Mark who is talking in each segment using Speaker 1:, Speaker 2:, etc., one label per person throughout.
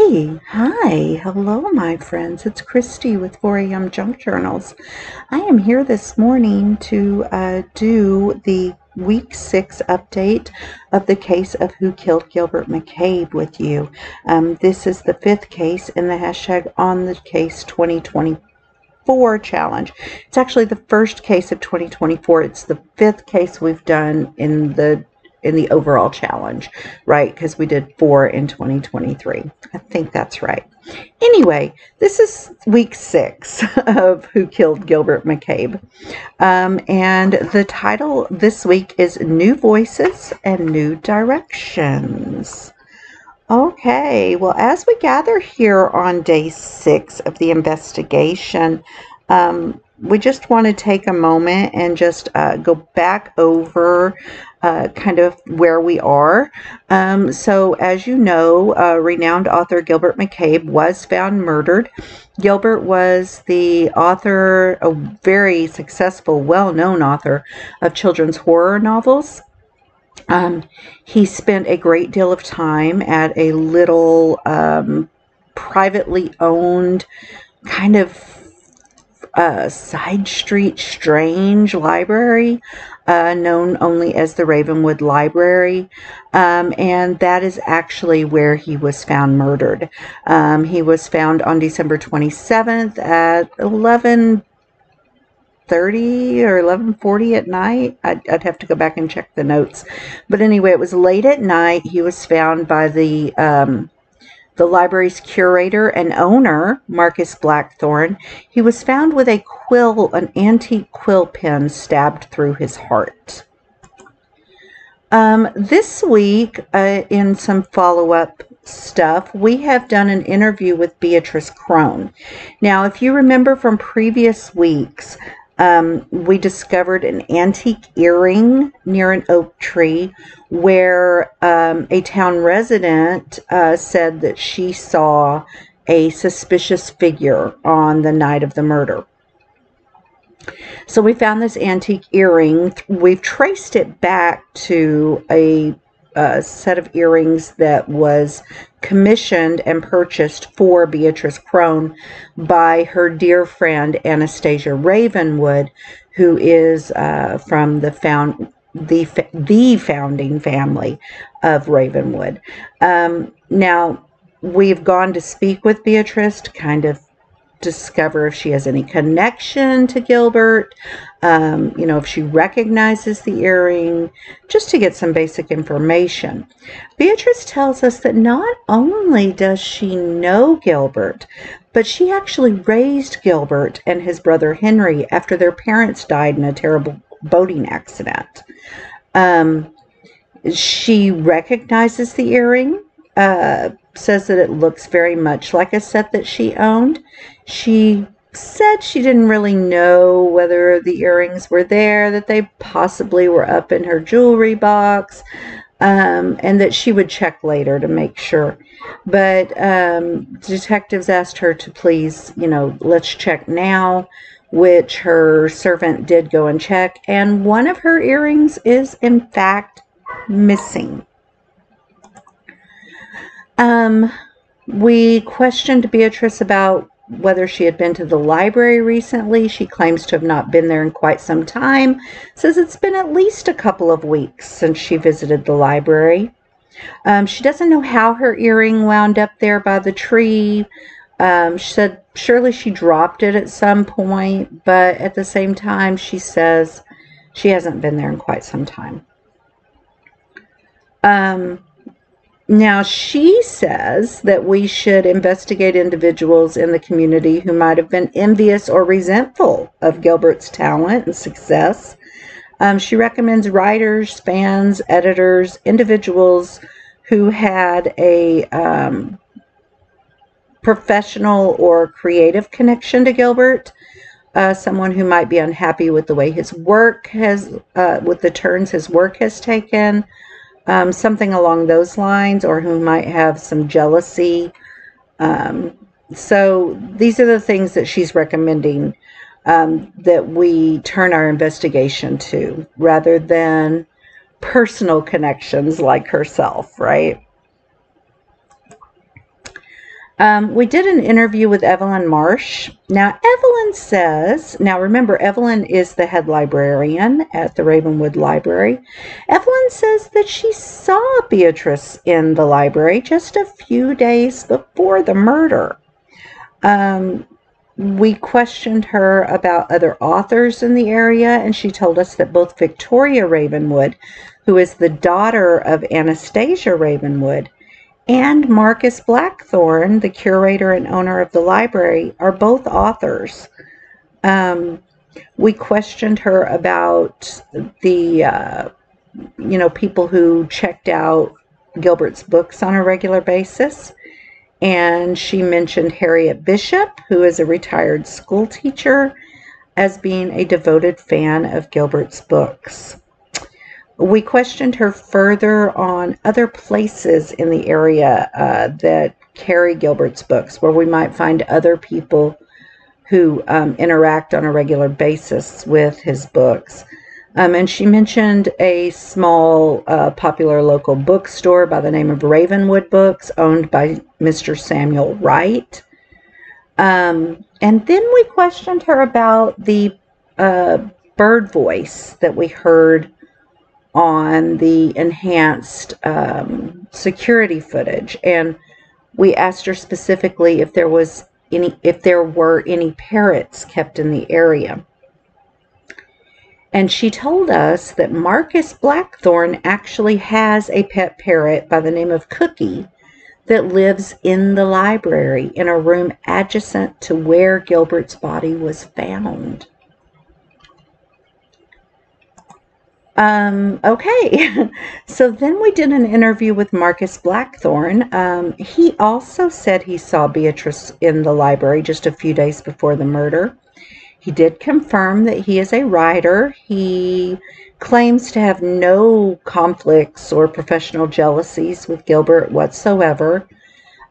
Speaker 1: Hi, hello, my friends. It's Christy with 4am Junk Journals. I am here this morning to do the week 6 update of the case of Who Killed Gilbert McCabe with you. This is the 5th case in the hashtag On the Case 2024 challenge. It's actually the first case of 2024. It's the 5th case we've done in the overall challenge, right? Because we did 4 in 2023. I think that's right. Anyway, this is week 6 of Who Killed Gilbert McCabe. And the title this week is New Voices and New Directions. Okay, well, as we gather here on day 6 of the investigation, we just want to take a moment and just go back over kind of where we are. So as you know, renowned author Gilbert McCabe was found murdered. Gilbert was the author, a very successful, well-known author of children's horror novels. He spent a great deal of time at a little privately owned kind of side street strange library known only as the Ravenwood Library, and that is actually where he was found murdered. He was found on December 27th at 11:30 or 11:40 at night. I'd have to go back and check the notes. But anyway, it was late at night. He was found by the library's curator and owner, Marcus Blackthorne. He was found with a quill, an antique quill pen stabbed through his heart. This week, in some follow-up stuff, we have done an interview with Beatrice Crone. Now, if you remember from previous weeks, we discovered an antique earring near an oak tree where a town resident said that she saw a suspicious figure on the night of the murder. So we found this antique earring. We've traced it back to a set of earrings that was commissioned and purchased for Beatrice Crone by her dear friend Anastasia Ravenwood, who is from the founding family of Ravenwood. Now, we've gone to speak with Beatrice to kind of discover if she has any connection to Gilbert, if she recognizes the earring, just to get some basic information. Beatrice tells us that not only does she know Gilbert, but she actually raised Gilbert and his brother Henry after their parents died in a terrible boating accident. She recognizes the earring, says that it looks very much like a set that she owned. She said she didn't really know whether the earrings were there, that they possibly were up in her jewelry box, and that she would check later to make sure. But detectives asked her to please, let's check now, which her servant did go and check, and one of her earrings is in fact missing. We questioned Beatrice about whether she had been to the library recently. She claims to have not been there in quite some time. Says it's been at least a couple of weeks since she visited the library. She doesn't know how her earring wound up there by the tree. She said surely she dropped it at some point, but at the same time she says she hasn't been there in quite some time. Now, she says that we should investigate individuals in the community who might have been envious or resentful of Gilbert's talent and success. She recommends writers, fans, editors, individuals who had a professional or creative connection to Gilbert, someone who might be unhappy with the way his work has, with the turns his work has taken, something along those lines, or who might have some jealousy. So these are the things that she's recommending that we turn our investigation to, rather than personal connections like herself, right? We did an interview with Evelyn Marsh. Now, Evelyn says, now remember, Evelyn is the head librarian at the Ravenwood Library. Evelyn says that she saw Beatrice in the library just a few days before the murder. We questioned her about other authors in the area, and she told us that both Victoria Ravenwood, who is the daughter of Anastasia Ravenwood, and Marcus Blackthorne, the curator and owner of the library, are both authors. We questioned her about the, people who checked out Gilbert's books on a regular basis. And she mentioned Harriet Bishop, who is a retired school teacher, as being a devoted fan of Gilbert's books. We questioned her further on other places in the area that carry Gilbert's books, where we might find other people who interact on a regular basis with his books. And she mentioned a small, popular local bookstore by the name of Ravenwood Books, owned by Mr. Samuel Wright. And then we questioned her about the bird voice that we heard on the enhanced security footage. And we asked her specifically if there were any parrots kept in the area. And she told us that Marcus Blackthorne actually has a pet parrot by the name of Cookie that lives in the library in a room adjacent to where Gilbert's body was found. Okay, so then we did an interview with Marcus Blackthorne. He also said he saw Beatrice in the library just a few days before the murder. He did confirm that he is a writer. He claims to have no conflicts or professional jealousies with Gilbert whatsoever.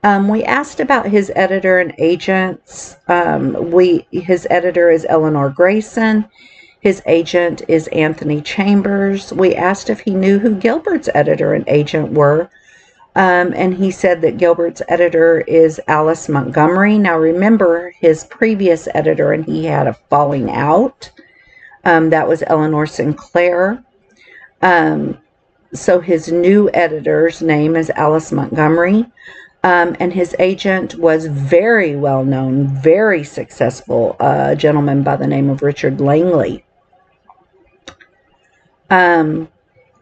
Speaker 1: We asked about his editor and agents. His editor is Eleanor Grayson. His agent is Anthony Chambers. We asked if he knew who Gilbert's editor and agent were. And he said that Gilbert's editor is Alice Montgomery. Now remember, his previous editor and he had a falling out. That was Eleanor Sinclair. So his new editor's name is Alice Montgomery. And his agent was very well known, very successful, gentleman by the name of Richard Langley.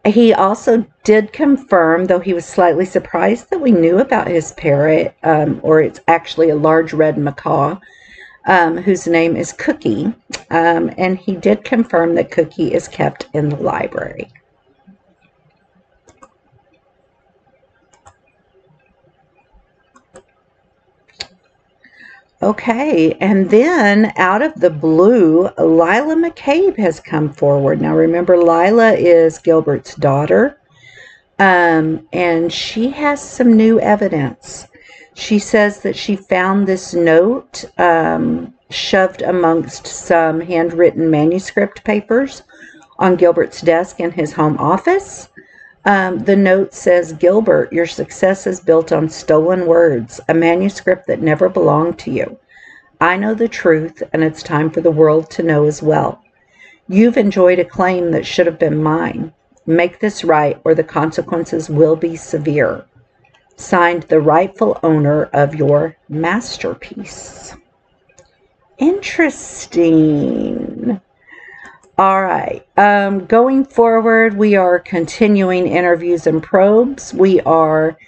Speaker 1: He also did confirm, though he was slightly surprised, that we knew about his parrot, or it's actually a large red macaw, whose name is Cookie. And he did confirm that Cookie is kept in the library. Okay, and then out of the blue, Lila McCabe has come forward. Now remember, Lila is Gilbert's daughter, and she has some new evidence. She says that she found this note shoved amongst some handwritten manuscript papers on Gilbert's desk in his home office. The note says, "Gilbert, your success is built on stolen words, a manuscript that never belonged to you. I know the truth, and it's time for the world to know as well. You've enjoyed a claim that should have been mine. Make this right, or the consequences will be severe. Signed, the rightful owner of your masterpiece." Interesting. All right, going forward, we are continuing interviews and probes. We are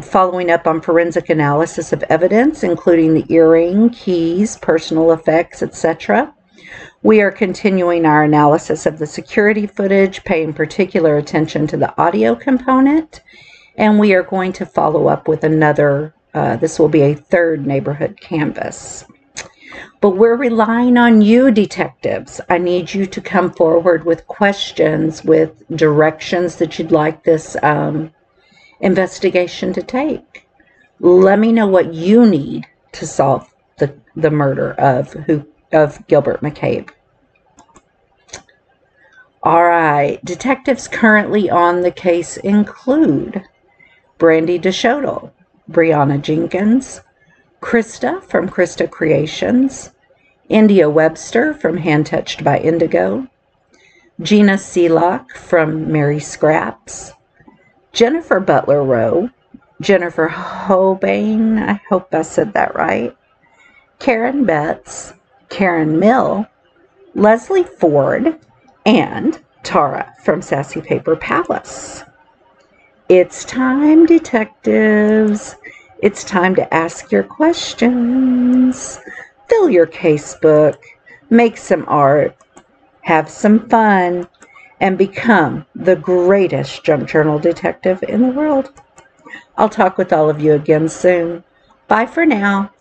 Speaker 1: following up on forensic analysis of evidence, including the earring, keys, personal effects, etc. We are continuing our analysis of the security footage, paying particular attention to the audio component, and we are going to follow up with another, this will be a third neighborhood canvas. But we're relying on you, detectives. I need you to come forward with questions, with directions that you'd like this investigation to take. Let me know what you need to solve the murder of Gilbert McCabe. All right, detectives currently on the case include Brandy DeShotel, Brianna Jenkins, Krista from Krista Creations, India Webster from Hand Touched by Indigo, Gina Seelock from Mary Scraps, Jennifer Butler Rowe, Jennifer Hobain, I hope I said that right, Karen Betts, Karen Mill, Leslie Ford, and Tara from Sassy Paper Palace. It's time, detectives. It's time to ask your questions. Fill your casebook, make some art, have some fun, and become the greatest junk journal detective in the world. I'll talk with all of you again soon. Bye for now.